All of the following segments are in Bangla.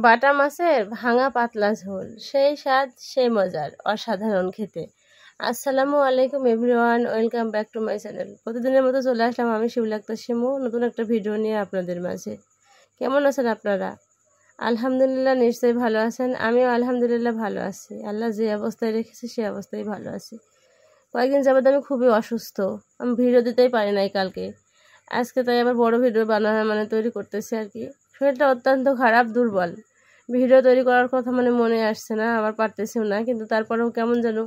বাটা মাছের ভাঙা পাতলা ঝোল, সেই স্বাদ সেই মজার, অসাধারণ খেতে। আসসালামু আলাইকুম everyone, welcome back to my channel. প্রতিদিনের মতো চলে আসলাম আমি শিউলি আক্তার শিমু নতুন একটা ভিডিও নিয়ে আপনাদের মাঝে। কেমন আছেন আপনারা? আলহামদুলিল্লাহ, নিশ্চয়ই ভালো আছেন। আমিও আলহামদুলিল্লাহ ভালো আছি। আল্লাহ যে অবস্থায় রেখেছে সেই অবস্থায় ভালো আছি। কয়েকদিন যাবত আমি খুবই অসুস্থ, আমি ভিডিও দিতেই পারি নাই কালকে। আজকে তাই আবার বড় ভিডিও তৈরি করতেছি আর কি। শরীরটা অত্যন্ত খারাপ, দুর্বল। ভিডিও তৈরি করার কথা মনে আসছে না, আবার পারতেছিও না, কিন্তু তারপরেও কেমন যেন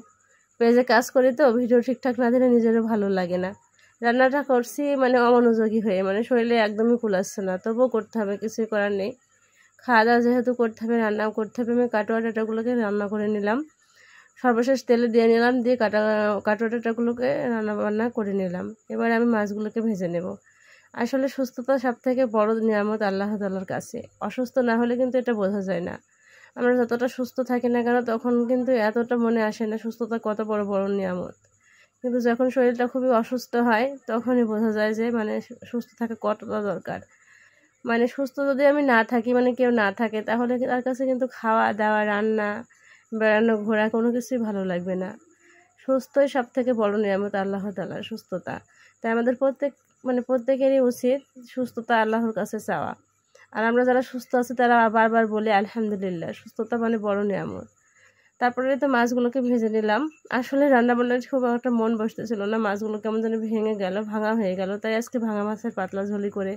পেজে কাজ করি তো ভিডিও ঠিকঠাক না দিলে নিজেরও ভালো লাগে না। রান্নাটা করছি অমনোযোগী হয়ে, শরীরে একদমই কুলাচ্ছে না, তবুও করতে হবে, কিছুই করার নেই। খাওয়া দাওয়া যেহেতু করতে হবে, রান্নাও করতে হবে। আমি কাটোয়া ডাটাগুলোকে রান্না করে নিলাম, সর্বশেষ তেলে দিয়ে নিলাম, দিয়ে কাটোয়া ডাটাগুলোকে রান্না বান্না করে নিলাম। এবার আমি মাছগুলোকে ভেজে নেব। আসলে সুস্থতা সবথেকে বড় নিয়ামত আল্লাহ তাআলার কাছে। অসুস্থ না হলে কিন্তু এটা বোঝা যায় না। আমরা যতটা সুস্থ থাকি না কেন তখন কিন্তু এতটা মনে আসে না সুস্থতা কত বড় বড় নিয়ামত। কিন্তু যখন শরীরটা খুবই অসুস্থ হয় তখনই বোঝা যায় যে সুস্থ থাকা কতটা দরকার। সুস্থ যদি আমি না থাকি, কেউ না থাকে, তাহলে তার কাছে কিন্তু খাওয়া দাওয়া, রান্না, বেড়ানো, ঘোরা কোনো কিছুই ভালো লাগবে না। সুস্থই সব থেকে বড় নিয়ামত আল্লাহ তাআলার, সুস্থতা। তাই আমাদের প্রত্যেকেরই উচিত সুস্থতা আল্লাহর কাছে চাওয়া। আর আমরা যারা সুস্থ আছি তারা বারবার বলি আলহামদুলিল্লাহ, সুস্থতা বড় নিয়ামত। তারপরে তো মাছগুলোকে ভেজে নিলাম। আসলে রান্নাবান্নার খুব একটা মন বসতেছিল না, মাছগুলো কেমন যেন ভেঙে গেল, ভাঙা হয়ে গেল। তাই আজকে ভাঙা মাছের পাতলা ঝোলি করে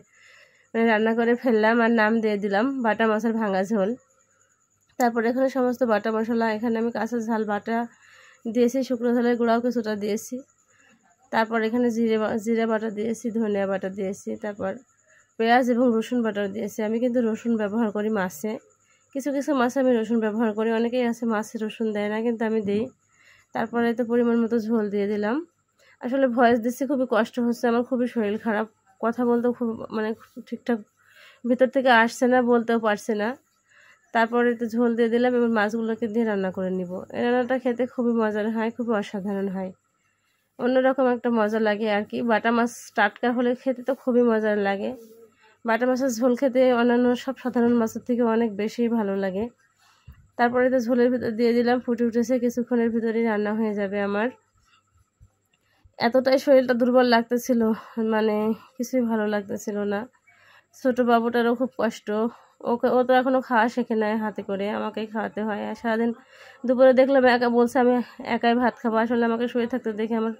রান্না করে ফেললাম, আর নাম দিয়ে দিলাম বাটা মাছের ভাঙা ঝোল। তারপরে এখানে সমস্ত বাটা মশলা, এখানে আমি কাঁচা ঝাল বাটা দিয়েছি, শুকনো ঝালের গুঁড়াও কিছুটা দিয়েছি। তারপর এখানে জিরে বাটা দিয়েছি, ধনিয়া বাটা দিয়েছি, তারপর পেঁয়াজ এবং রসুন বাটাও দিয়েছি। আমি কিন্তু রসুন ব্যবহার করি মাছে, কিছু কিছু মাছে আমি রসুন ব্যবহার করি, অনেকেই আছে মাছে রসুন দেয় না, কিন্তু আমি দিই। তারপরে তো পরিমাণ মতো ঝোল দিয়ে দিলাম। আসলে ভয়েস দিচ্ছি, খুবই কষ্ট হচ্ছে, আমার খুবই শরীর খারাপ, কথা বলতেও খুব ঠিকঠাক ভিতর থেকে আসছে না, বলতেও পারছে না। তারপরে তো ঝোল দিয়ে দিলাম, এবার মাছগুলোকে দিয়ে রান্না করে নিব। এই রান্নাটা খেতে খুবই মজার হয়, খুবই অসাধারণ হয়, অন্যরকম একটা মজা লাগে আর কি। বাটা মাছ টাটকা হলে খেতে তো খুবই মজার লাগে। বাটা মাছের ঝোল খেতে অন্যান্য সব সাধারণ মাছের থেকে অনেক বেশি ভালো লাগে। তারপরে তো ঝোলের ভিতর দিয়ে দিলাম, ফুটে উঠেছে, কিছুক্ষণের ভিতরেই রান্না হয়ে যাবে আমার। এতটাই শরীরটা দুর্বল লাগতেছিল, কিছুই ভালো লাগতেছিল না। ছোট বাবুটারও খুব কষ্ট, ও তো এখনো খাওয়া শেখে নাই, হাতে করে আমাকেই খাওয়াতে হয়। আর সারাদিন দুপুরে দেখলাম একা বলছে আমি একাই ভাত খাবো। আসলে আমাকে শুয়ে থাকতে দেখে আমার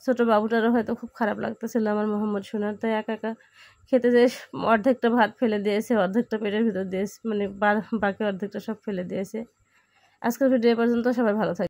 ছোট বাবুটারও হয়তো খুব খারাপ লাগতেছিল আমার মোহাম্মদ সোনার। তাই একা একা খেতে যেয়ে অর্ধেকটা ভাত ফেলে দিয়েছে, অর্ধেকটা পেটের ভিতর দিয়েছে, বাকি অর্ধেকটা সব ফেলে দিয়েছে। আজকের ভিডিও পর্যন্ত, সবাই ভালো থাকে।